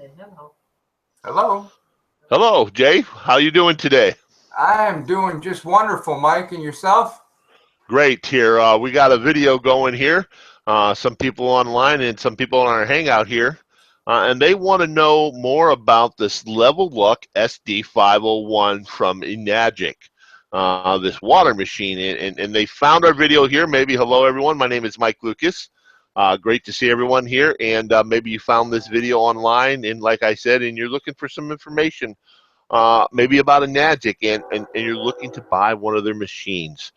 say hello. Hello. Hello, Jay. How you doing today? I am doing just wonderful, Mike, and yourself? Great here. We got a video going here. Some people online and some people on our hangout here. And they want to know more about this Leveluk SD501 from Enagic, this water machine. And they found our video here. Maybe hello, everyone. My name is Mike Lucas. Great to see everyone here. And maybe you found this video online. And like I said, and you're looking for some information, maybe about Enagic, and you're looking to buy one of their machines,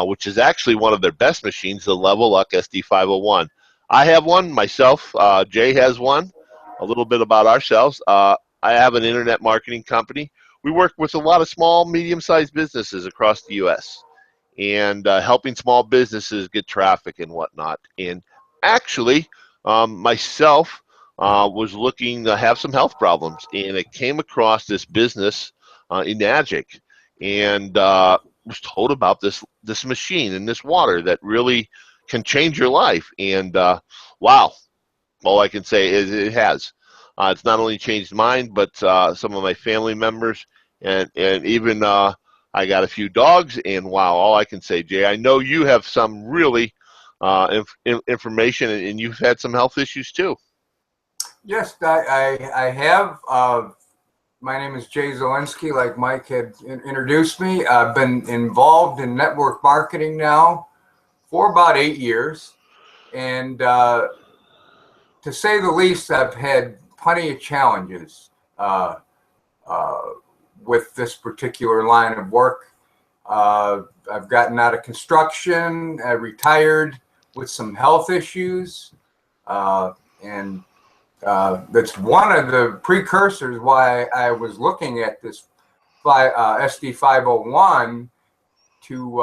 which is actually one of their best machines, the Leveluk SD501. I have one myself. Jay has one. A little bit about ourselves. I have an internet marketing company. We work with a lot of small, medium-sized businesses across the U.S. and helping small businesses get traffic and whatnot. And actually, myself was looking to have some health problems, and I came across this business, Enagic, and was told about this machine and this water that really can change your life. And wow. All I can say is it has. It's not only changed mine, but some of my family members, and even I got a few dogs. And wow, all I can say, Jay, I know you have some really information, and you've had some health issues too. Yes, I have. My name is Jay Zielinski, like Mike had introduced me. I've been involved in network marketing now for about 8 years. And to say the least, I've had plenty of challenges with this particular line of work. I've gotten out of construction, I retired with some health issues, and that's one of the precursors why I was looking at this SD501 to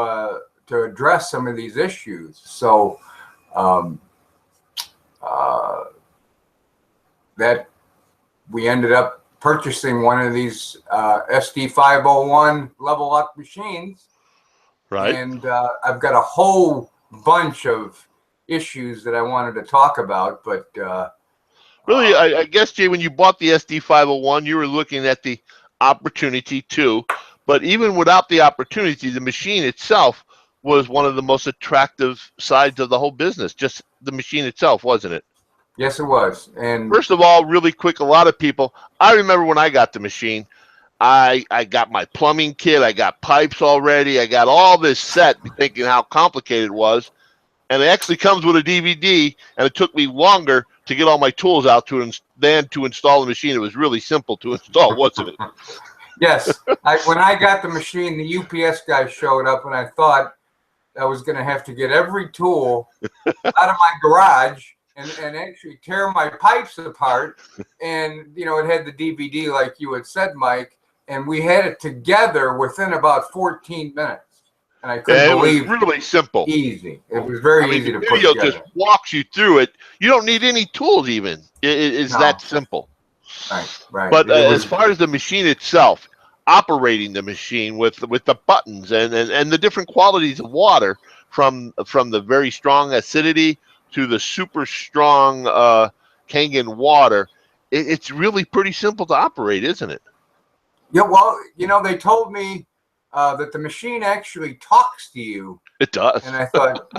address some of these issues. So that we ended up purchasing one of these SD501 Leveluk machines. Right. And I've got a whole bunch of issues that I wanted to talk about, but really, I guess, Jay, when you bought the SD501, you were looking at the opportunity too. But even without the opportunity, the machine itself was one of the most attractive sides of the whole business. Just the machine itself, wasn't it? yes, it was. And First of all, really quick, a lot of people, I remember when I got the machine, I got my plumbing kit, I got pipes already, I got all this set, thinking how complicated it was. And it actually comes with a DVD, and it took me longer to get all my tools out than to install the machine. It was really simple to install, wasn't it? yes, when I got the machine, the UPS guy showed up, and I thought I was going to have to get every tool out of my garage and actually tear my pipes apart. And, you know, it had the DVD like you had said, Mike, and we had it together within about 14 minutes. And I couldn't believe it was really simple. Easy. It was very easy to put together. The video just walks you through it. You don't need any tools even. It's that simple. Right. But as far as the machine itself, operating the machine with the buttons and the different qualities of water, from the very strong acidity to the super strong Kangen water, it's really pretty simple to operate, isn't it? Yeah, well, you know, they told me that the machine actually talks to you. It does. And I thought,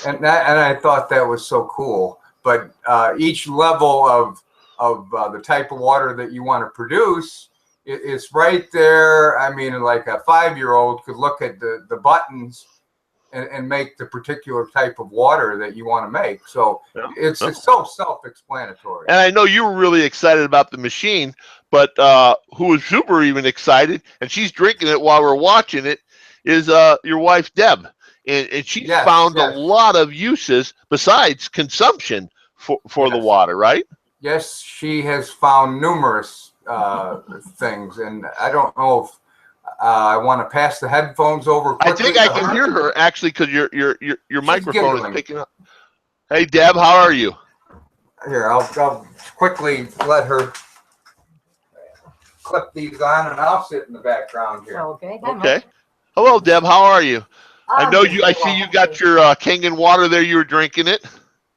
and I thought that was so cool. But each level of the type of water that you want to produce is right there. I mean, like a 5-year-old could look at the buttons and make the particular type of water that you want to make. So it's so self-explanatory. And I know you were really excited about the machine, but who was super even excited, and she's drinking it while we're watching it, is your wife, Deb. And she found a lot of uses besides consumption for the water, right? Yes, she has found numerous things. And I don't know if I want to pass the headphones over quickly. I think I can hear her, actually, because your microphone is picking up. Hey, Deb, how are you? Here, I'll quickly let her clip these on, and I'll sit in the background here. Okay. Okay. Hello, Deb. How are you? I know you. I see you got your Kangen water there. You were drinking it.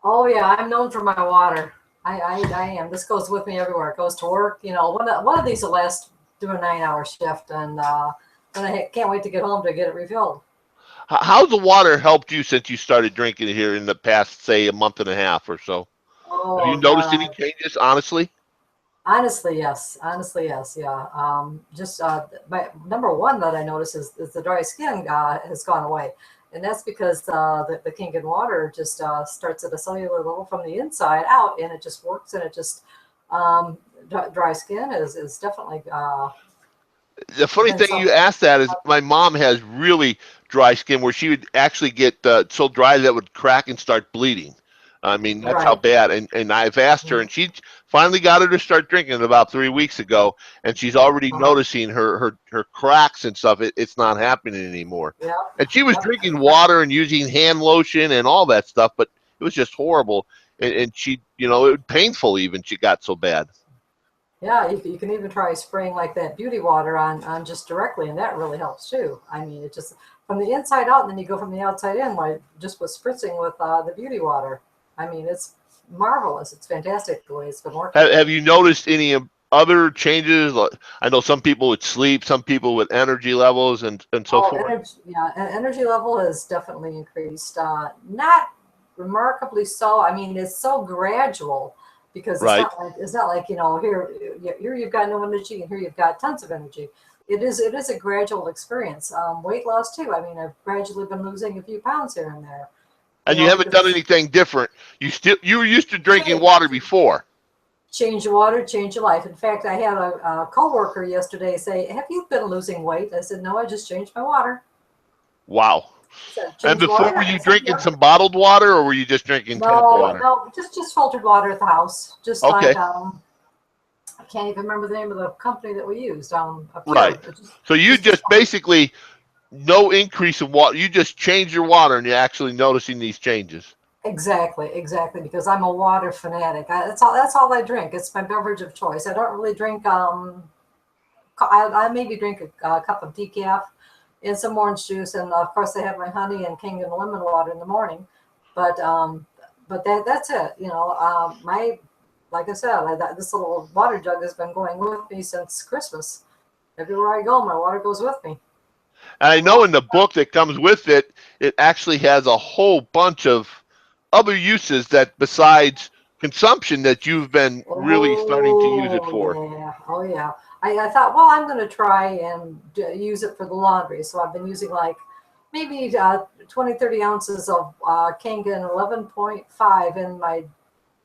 Oh yeah, I'm known for my water. I am. This goes with me everywhere. It goes to work. You know, one of these will last do a 9-hour shift, and I can't wait to get home to get it refilled. How's the water helped you since you started drinking it here in the past, say, a month and a half or so? Have you Oh noticed any God. changes, honestly? Honestly, yes. Honestly, yes. Yeah. Just my number one that I notice is the dry skin has gone away, and that's because the Kangen water just starts at a cellular level from the inside out, and it just works, and it just dry skin is definitely The funny been thing you something. asked that is my mom has really dry skin where she would actually get so dry that it would crack and start bleeding. I mean, that's how Right. bad. And I've asked her, and she finally got her to start drinking it about 3 weeks ago, and she's already Uh-huh. noticing her cracks and stuff. It's not happening anymore. Yep. And she was Yep. drinking water and using hand lotion and all that stuff, but it was just horrible. And she, it was painful even. She got so bad. Yeah, you can even try spraying like that beauty water on just directly, and that really helps too. I mean, it just from the inside out, and then you go from the outside in, like just with spritzing with the beauty water. I mean, it's marvelous. It's fantastic the way it's been working. Have you noticed any other changes? Like, I know some people with sleep, some people with energy levels, and so Oh, forth. energy, yeah, energy level has definitely increased. Not remarkably so. I mean, it's so gradual because Right. it's not like here you've got no energy and here you've got tons of energy. It is a gradual experience. Weight loss too. I mean, I've gradually been losing a few pounds here and there. And you haven't done Because anything different. You were used to drinking hey, water before. change your water, change your life. In fact, I had a coworker yesterday say, "Have you been losing weight?" I said, "No, I just changed my water." Wow. He said, And "Change before, water?" were I you said, drinking "Yep." some bottled water, or were you just drinking tap No, water? no, just filtered water at the house. Just Okay. like I can't even remember the name of the company that we used. Up Right. here. So you just basically no increase in water. You just change your water, and you're actually noticing these changes. Exactly. Because I'm a water fanatic. That's all I drink. It's my beverage of choice. I don't really drink. I maybe drink a cup of decaf and some orange juice, and of course I have my honey and Kangen lemon water in the morning. But that's it. My like I said, this little water jug has been going with me since Christmas. Everywhere I go, my water goes with me. And I I'm know in walking. the book that comes with it, it actually has a whole bunch of other uses that besides consumption that you've been really starting to use it Oh for. yeah, oh yeah. I thought, well, I'm going to try and use it for the laundry. So I've been using like maybe 20, 30 ounces of Kangen 11.5 in my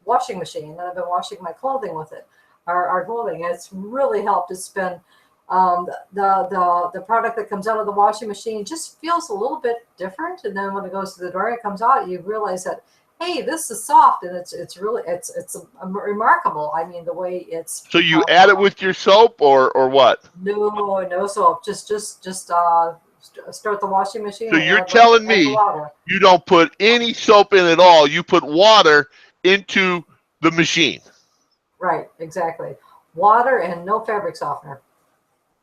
washing machine, and I've been washing my clothing with it, our clothing. And it's really helped. It's been the product that comes out of the washing machine just feels a little bit different, and then when it goes to the dryer, it comes out. You realize that hey, this is soft, and it's really it's remarkable. I mean, the way it's So you become. add it with your soap or what? No soap. Just start the washing machine So and you're add like telling add the me water. you don't put any soap in at all. You put water into the machine. Right, exactly. Water and no fabric softener.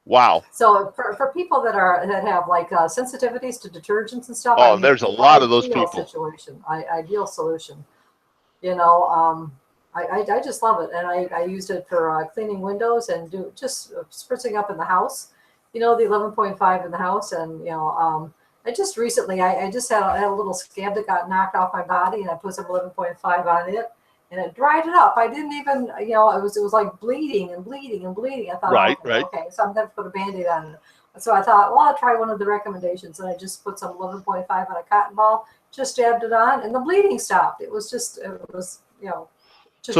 Wow. So for people that have like sensitivities to detergents and stuff, I Oh, mean, there's it's a an lot of those ideal people. situation, ideal solution. You know, I just love it, and I used it for cleaning windows and just spritzing up in the house. The 11.5 in the house, and I just recently I just had a little scab that got knocked off my body, and I put some 11.5 on it, and it dried it up. I didn't even it was like bleeding and bleeding and bleeding. I thought, Right, right. okay, so I'm gonna put a Band-Aid on it. So I thought, well, I'll try one of the recommendations, and I just put some 11.5 on a cotton ball, just jabbed it on, and the bleeding stopped. It was So just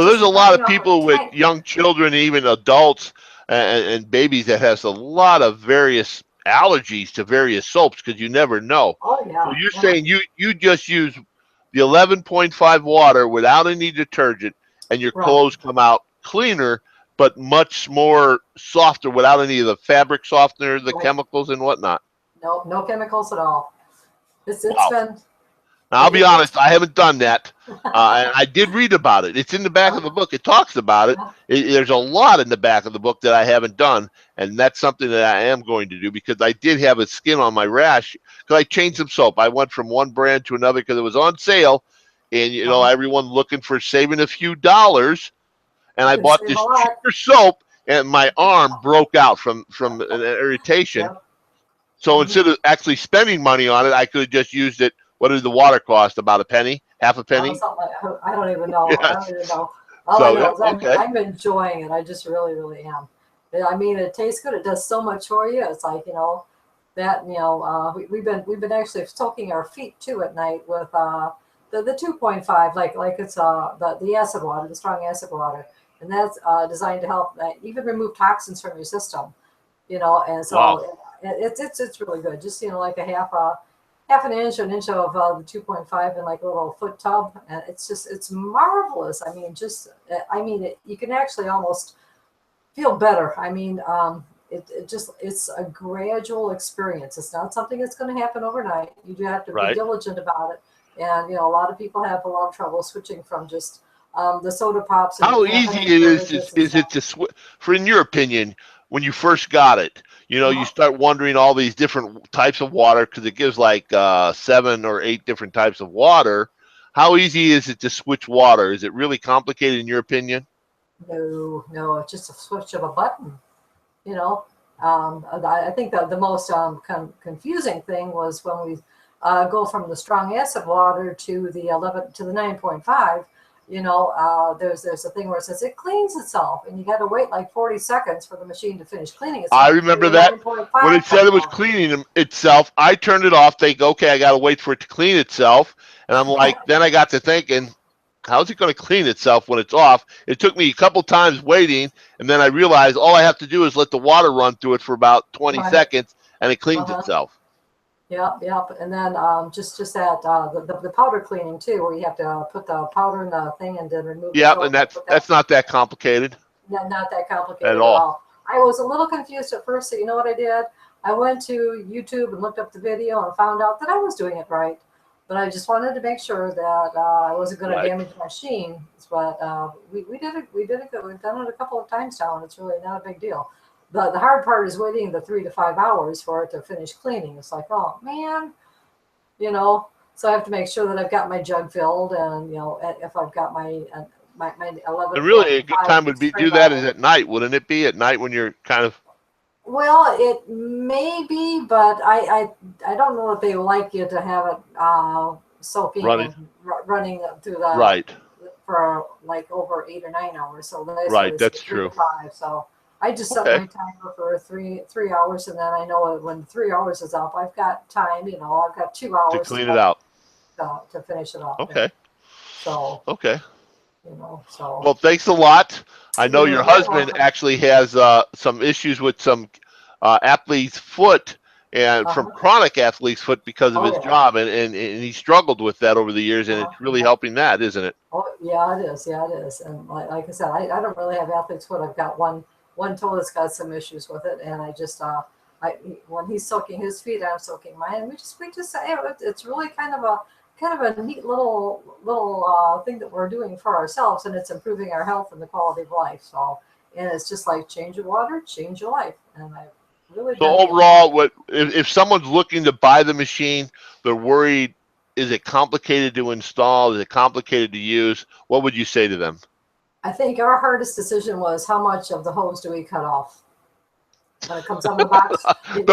there's a lot of off a people with tank. young children, even adults and babies that has a lot of various allergies to various soaps because you never know. Oh So yeah, you're yeah, saying you just use the 11.5 water without any detergent, and your right. clothes come out cleaner, but much more softer without any of the fabric softener, the Right. chemicals and whatnot. No chemicals at all. It's Wow. been Now, I'll be it, honest, I haven't done that. And I did read about it. It's in the back of the book. It talks about it. yeah, There's a lot in the back of the book that I haven't done. And that's something that I am going to do because I did have a skin on my rash because I changed some soap. I went from one brand to another because it was on sale and you know everyone looking for saving a few dollars, and I bought this cheaper soap, and my arm broke out from an irritation. Yep. So instead of actually spending money on it, I could have just used it. What did the water cost? About a penny? Half a penny? I don't even know. Yes. I don't even know. All I know is I'm enjoying it. I just really, really am. I mean, it tastes good. It does so much for you. It's like, you know, that, you know, we've been actually soaking our feet too at night with the 2.5, like it's the acid water, the strong acid water, and that's designed to help even remove toxins from your system, you know. And so it's really good. Just, you know, like a half an inch of the 2.5 in like a little foot tub, and it's marvelous. I mean, you can actually almost feel better. I mean, it's a gradual experience. It's not something that's going to happen overnight. You do have to be diligent about it. And, you know, a lot of people have a lot of trouble switching from just the soda pops. How easy is it to switch? For, in your opinion, when you first got it, you know, you start wondering all these different types of water, because it gives like 7 or 8 different types of water. How easy is it to switch water? Is it really complicated in your opinion? No, it's just a switch of a button. You know, I think the most confusing thing was when we go from the strong acid water to the 9.5. You know, there's a thing where it says it cleans itself, and you got to wait like 40 seconds for the machine to finish cleaning itself. I remember that when it said it was cleaning itself. I turned it off. Think, okay, I got to wait for it to clean itself, and I'm like, then I got to thinking, how's it going to clean itself when it's off? It took me a couple times waiting, and then I realized all I have to do is let the water run through it for about 20 seconds, and it cleans itself. Yep. And then just that the powder cleaning too, where you have to put the powder in the thing and then remove. Yep, and that's not that complicated. Not that complicated at all. I was a little confused at first, so you know what I did? I went to YouTube and looked up the video and found out that I was doing it right. But I just wanted to make sure that I wasn't going to damage my machine. But we did it. We've done it a couple of times now, and it's really not a big deal. The hard part is waiting the 3 to 5 hours for it to finish cleaning. It's like, oh man, you know. So I have to make sure that I've got my jug filled, and you know, if I've got my 11. And really, a good time would be do that is at night, wouldn't it be? At night when you're kind of. Well, it may be, but I don't know if they like you to have it soaking running through the for like over 8 or 9 hours. So that's true. 5, so I just set my timer for three hours, and then I know when 3 hours is up, I've got time. You know, I've got 2 hours to clean it out to finish it off. Okay. So you know, so well, thanks a lot. I know your husband actually has some issues with some athlete's foot and from chronic athlete's foot because of his job, and he struggled with that over the years, and it's really helping that, isn't it? Oh yeah, it is. Yeah, it is. And like I said, I don't really have athlete's foot. I've got one toe that's got some issues with it, and I just when he's soaking his feet, I'm soaking mine, and we just it's really kind of a neat little thing that we're doing for ourselves, and it's improving our health and the quality of life. So, and it's just like change your water, change your life, and I really. So overall, if someone's looking to buy the machine, they're worried, is it complicated to install? Is it complicated to use? What would you say to them? I think our hardest decision was how much of the hose do we cut off. When it comes on the box, you've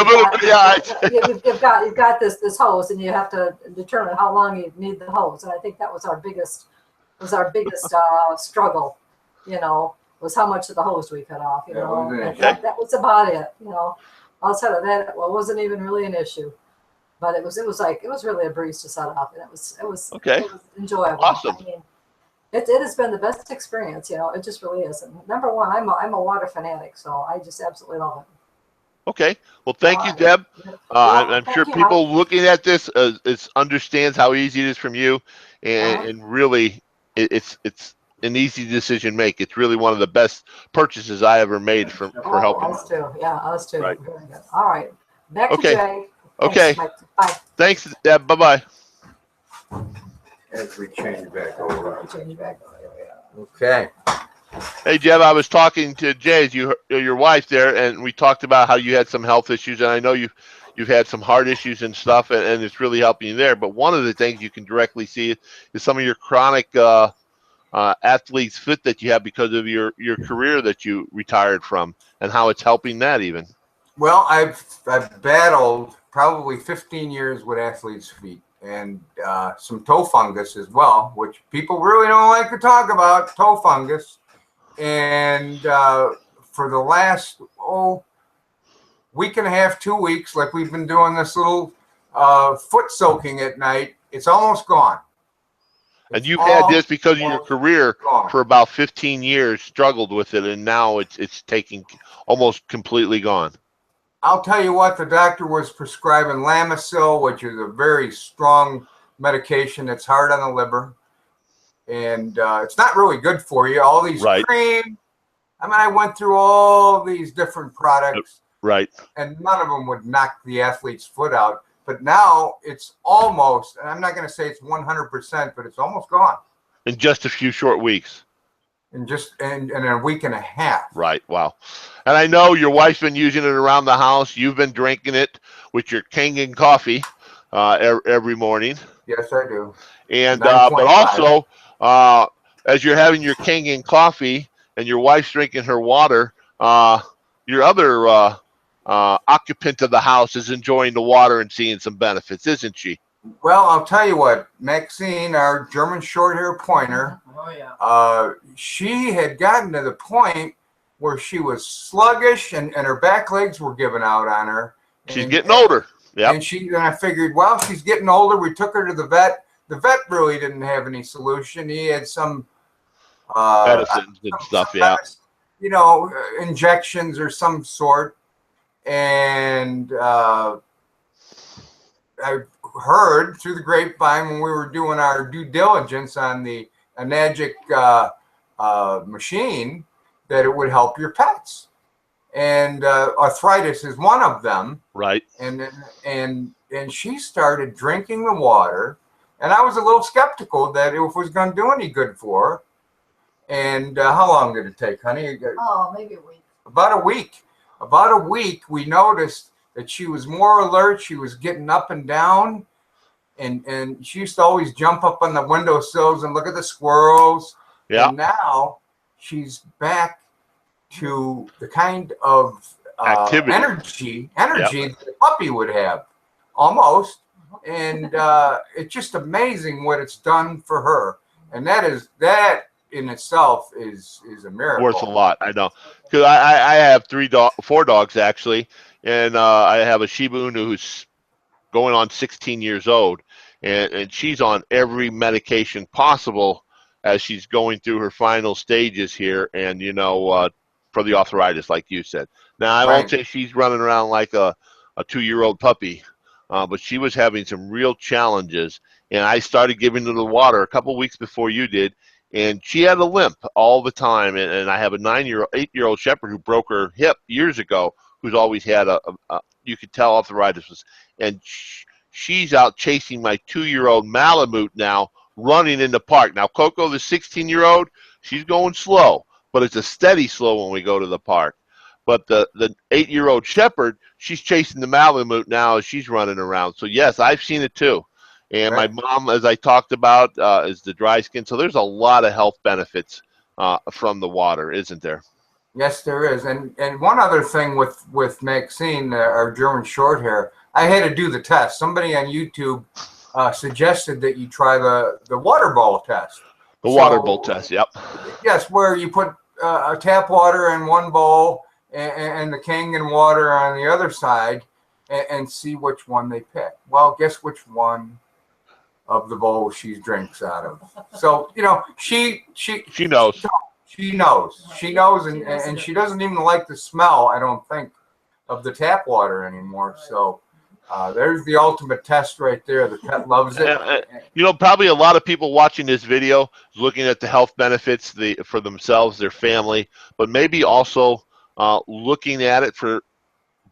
got this hose, and you have to determine how long you need the hose. And I think that was our biggest struggle. You know, was how much of the hose we cut off. You know, and that was about it. You know, outside of that, it wasn't even really an issue. But it was really a breeze to set up, and it was enjoyable. Awesome. I mean, it has been the best experience. You know, it just really is. And number one, I'm a water fanatic, so I just absolutely love it. Okay. Well, thank you, Deb. I'm sure people looking at this understands how easy it is from you, and really, it's an easy decision to make. It's really one of the best purchases I ever made for helping. Us too. Yeah, us too. Right. Very good. All right. Back to Jay. Okay. Thanks, bye. Thanks, Deb. Bye-bye. As we change back over. Okay. Hey, Jeb, I was talking to Jay, your wife there, and we talked about how you had some health issues, and I know you you've had some heart issues and stuff, and it's really helping you there. But one of the things you can directly see is some of your chronic athlete's foot that you have because of your career that you retired from, and how it's helping that even. Well, I've battled probably 15 years with athlete's feet and some toe fungus as well, which people really don't like to talk about, toe fungus. And for the last week and a half, 2 weeks, like we've been doing this little foot soaking at night, it's almost gone. And you've had this because of your career for about 15 years, struggled with it, and now it's taking almost completely gone. I'll tell you what, the doctor was prescribing Lamisil, which is a very strong medication. It's hard on the liver, and it's not really good for you. All these creams. I mean, I went through all these different products, and none of them would knock the athlete's foot out. But now it's almost, and I'm not going to say it's 100%, but it's almost gone. In just a few short weeks. In a week and a half. Right. Wow. And I know your wife's been using it around the house. You've been drinking it with your Kangen coffee every morning. Yes, I do. And but also, as you're having your Kangen coffee and your wife's drinking her water, your other occupant of the house is enjoying the water and seeing some benefits, isn't she? Well, I'll tell you what, Maxine, our German short-hair pointer, she had gotten to the point where she was sluggish and her back legs were giving out on her. She's getting older. Yeah. And I figured, well, she's getting older. We took her to the vet. The vet really didn't have any solution. He had some medicines and stuff, you know, injections or some sort. And I heard through the grapevine when we were doing our due diligence on the Enagic machine that it would help your pets, and arthritis is one of them. Right. And she started drinking the water, and I was a little skeptical that it was going to do any good for her. And how long did it take, honey? Oh, maybe a week. About a week. About a week, we noticed that she was more alert. She was getting up and down, and she used to always jump up on the windowsills and look at the squirrels. Yeah. And now she's back to the kind of energy that a puppy would have, almost. And it's just amazing what it's done for her. And that in itself is a miracle. Worth a lot, I know. Because I have 4 dogs actually, and I have a Shiba Inu who's going on 16 years old, and she's on every medication possible as she's going through her final stages here, and you know, for the arthritis, like you said. Now I won't say she's running around like a 2-year-old puppy, but she was having some real challenges, and I started giving her the water a couple weeks before you did. And she had a limp all the time. And I have a 8-year-old shepherd who broke her hip years ago, who's always had you could tell arthritis was. And she's out chasing my 2-year-old Malamute now, running in the park. Now, Coco, the 16-year-old, she's going slow, but it's a steady slow when we go to the park. But the 8-year-old shepherd, she's chasing the Malamute now as she's running around. So, yes, I've seen it too. And my mom, as I talked about, is the dry skin. So there's a lot of health benefits from the water, isn't there? Yes, there is. And one other thing with Maxine, our German Shorthair, I had to do the test. Somebody on YouTube suggested that you try the water bowl test. The water bowl test, yep. Yes, where you put tap water in one bowl and the Kangen water on the other side and see which one they pick. Well, guess which one of the bowl she drinks out of. So, you know, she knows. She knows, and she doesn't even like the smell, I don't think, of the tap water anymore. So there's the ultimate test right there. The pet loves it. You know, probably a lot of people watching this video is looking at the health benefits for themselves, their family, but maybe also looking at it for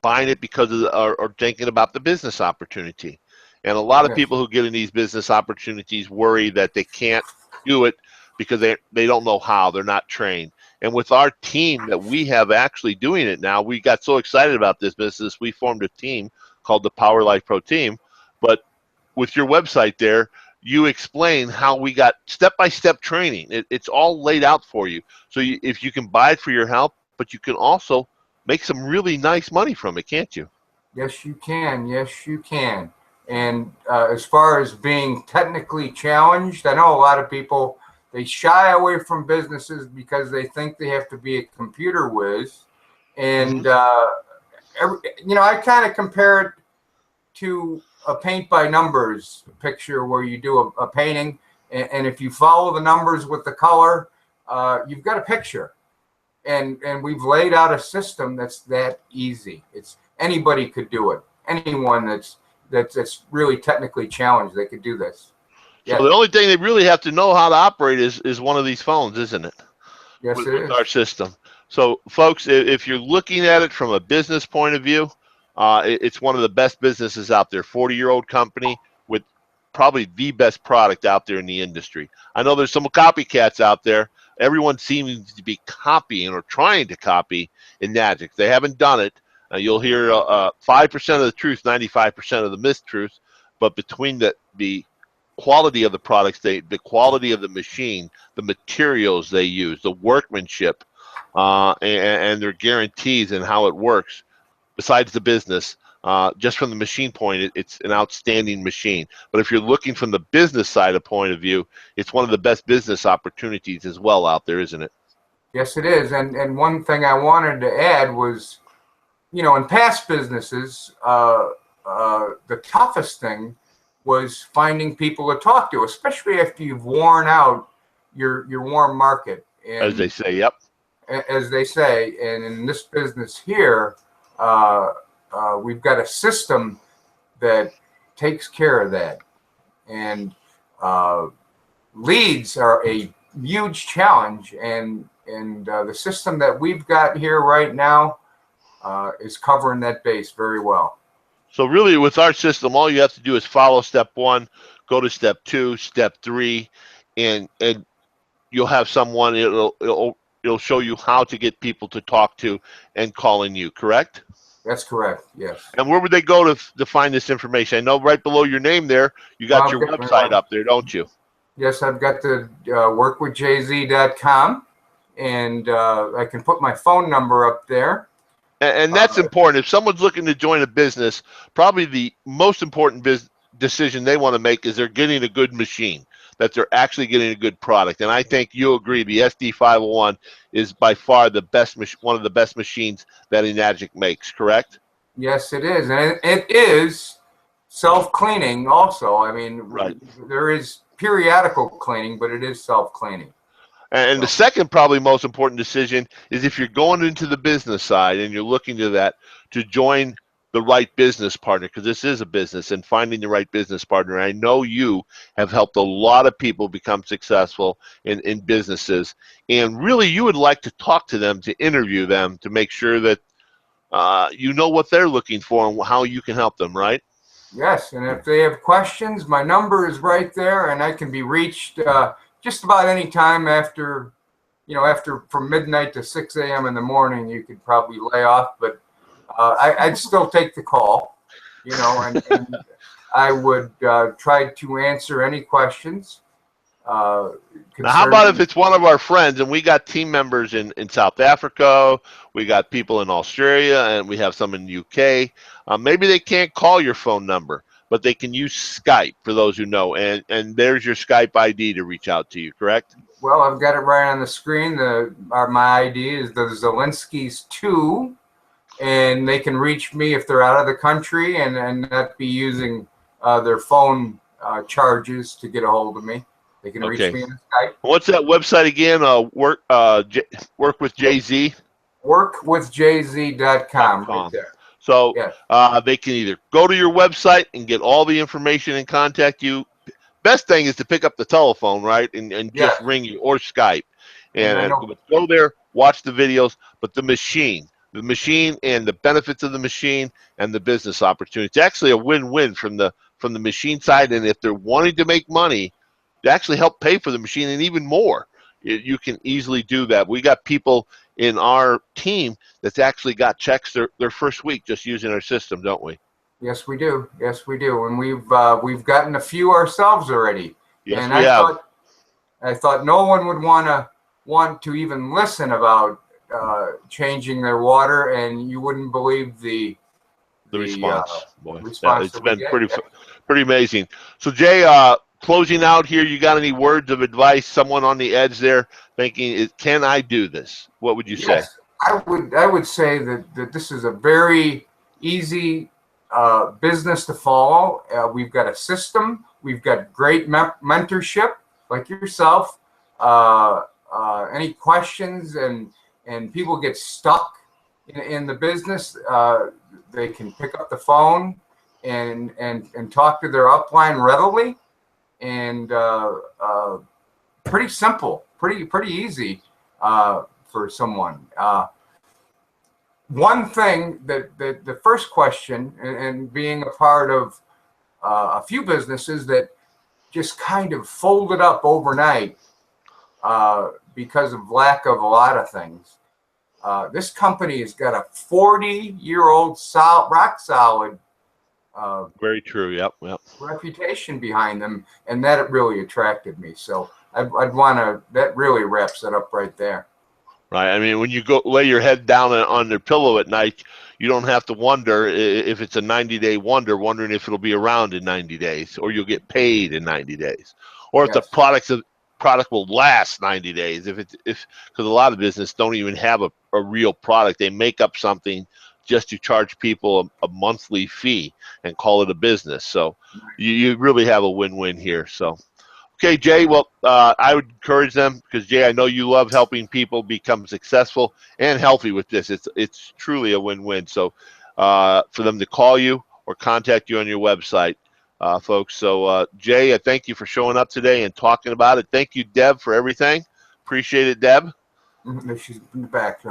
buying it because of or thinking about the business opportunity. And a lot of people who get in these business opportunities worry that they can't do it because they don't know how, they're not trained. And with our team that we have actually doing it now, we got so excited about this business, we formed a team called the Power Life Pro Team. But with your website there, you explain how we got step-by-step training. It's all laid out for you. So if you can buy it for your health, but you can also make some really nice money from it, can't you? Yes, you can. Yes, you can. And as far as being technically challenged, I know a lot of people, they shy away from businesses because they think they have to be a computer whiz. And, I kind of compare it to a paint by numbers picture where you do a painting. And if you follow the numbers with the color, you've got a picture. And we've laid out a system that's that easy. It's anybody could do it. Anyone that's really technically challenged, they could do this. So the only thing they really have to know how to operate is one of these phones, isn't it? Yes, it is. With our system. So, folks, if you're looking at it from a business point of view, it's one of the best businesses out there. 40-year-old company with probably the best product out there in the industry. I know there's some copycats out there. Everyone seems to be copying or trying to copy Enagic. They haven't done it. You'll hear 5% of the truth, 95% of the mistruth. But between the quality of the products, the quality of the machine, the materials they use, the workmanship, and their guarantees and how it works, besides the business, just from the machine point, it's an outstanding machine. But if you're looking from the business side of point of view, it's one of the best business opportunities as well out there, isn't it? Yes, it is. And one thing I wanted to add was, in past businesses, the toughest thing was finding people to talk to, especially after you've worn out your warm market. And as they say, yep. As they say, and in this business here, we've got a system that takes care of that. And leads are a huge challenge, and the system that we've got here right now is covering that base very well. So really, with our system, all you have to do is follow step 1, go to step 2, step 3, and you'll have someone. It'll show you how to get people to talk to and calling you. Correct? That's correct. Yes. And where would they go to find this information? I know right below your name there, you got your website up there, don't you? Yes, I've got the workwithjz.com, and I can put my phone number up there. And that's important. If someone's looking to join a business, probably the most important decision they want to make is they're getting a good machine, that they're actually getting a good product. And I think you'll agree the SD501 is by far the best, one of the best machines that Enagic makes, correct? Yes, it is. And it is self-cleaning also. I mean, right. There is periodical cleaning, but it is self-cleaning. And the second probably most important decision is if you're going into the business side and you're looking to that, to join the right business partner, because this is a business, and finding the right business partner. I know you have helped a lot of people become successful in businesses, and really you would like to talk to them, to interview them, to make sure that you know what they're looking for and how you can help them, right? Yes, and if they have questions, my number is right there, and I can be reached just about any time after from midnight to 6 a.m. in the morning. You could probably lay off, but I'd still take the call, and I would try to answer any questions. Now, how about if it's one of our friends, and we got team members in South Africa, we got people in Australia, and we have some in the UK. Maybe they can't call your phone number, but they can use Skype, for those who know, and there's your Skype ID to reach out to you, correct? Well, I've got it right on the screen. My ID is the Zelinskis 2, and they can reach me if they're out of the country and not be using their phone charges to get a hold of me. They can reach me on Skype. What's that website again? Work with JZ? Workwithjz.com. Right there. So they can either go to your website and get all the information and contact you. Best thing is to pick up the telephone, right, and just ring you, or Skype. And go there, watch the videos. But the machine and the benefits of the machine and the business opportunity. It's actually a win-win from the machine side. And if they're wanting to make money, to actually help pay for the machine and even more, you can easily do that. We got people in our team that's actually got checks their first week just using our system, don't we? Yes, we do. Yes, we do. And we've gotten a few ourselves already. Yes, and we have. I thought no one would want to even listen about changing their water, and you wouldn't believe the response. Boy, response it's that we been get. pretty amazing. So Jay, closing out here, you got any words of advice? Someone on the edge there thinking, can I do this? What would you say? Yes, I would say that this is a very easy business to follow. We've got a system. We've got great mentorship like yourself. Any questions and people get stuck in the business, they can pick up the phone and talk to their upline readily, and pretty simple, pretty easy for someone. One thing that the first question, and being a part of a few businesses that just kind of folded up overnight because of lack of a lot of things. This company has got a 40-year-old rock solid Very true. Yep. reputation behind them, and that really attracted me. So I'd want to. That really wraps it up right there. Right. I mean, when you go lay your head down on your pillow at night, you don't have to wonder if it's a 90-day wonder, wondering if it'll be around in 90 days, or you'll get paid in 90 days, or if the product will last 90 days. Because a lot of business don't even have a real product. They make up something just to charge people a monthly fee and call it a business. So you really have a win-win here. So. Okay, Jay, well, I would encourage them, because, Jay, I know you love helping people become successful and healthy with this. It's truly a win-win. So for them to call you or contact you on your website, folks. So, Jay, I thank you for showing up today and talking about it. Thank you, Deb, for everything. Appreciate it, Deb. She's in the back.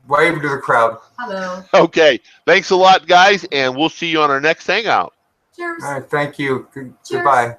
Wave to the crowd. Hello. Okay, thanks a lot, guys, and we'll see you on our next Hangout. Cheers. All right, thank you. Cheers. Goodbye.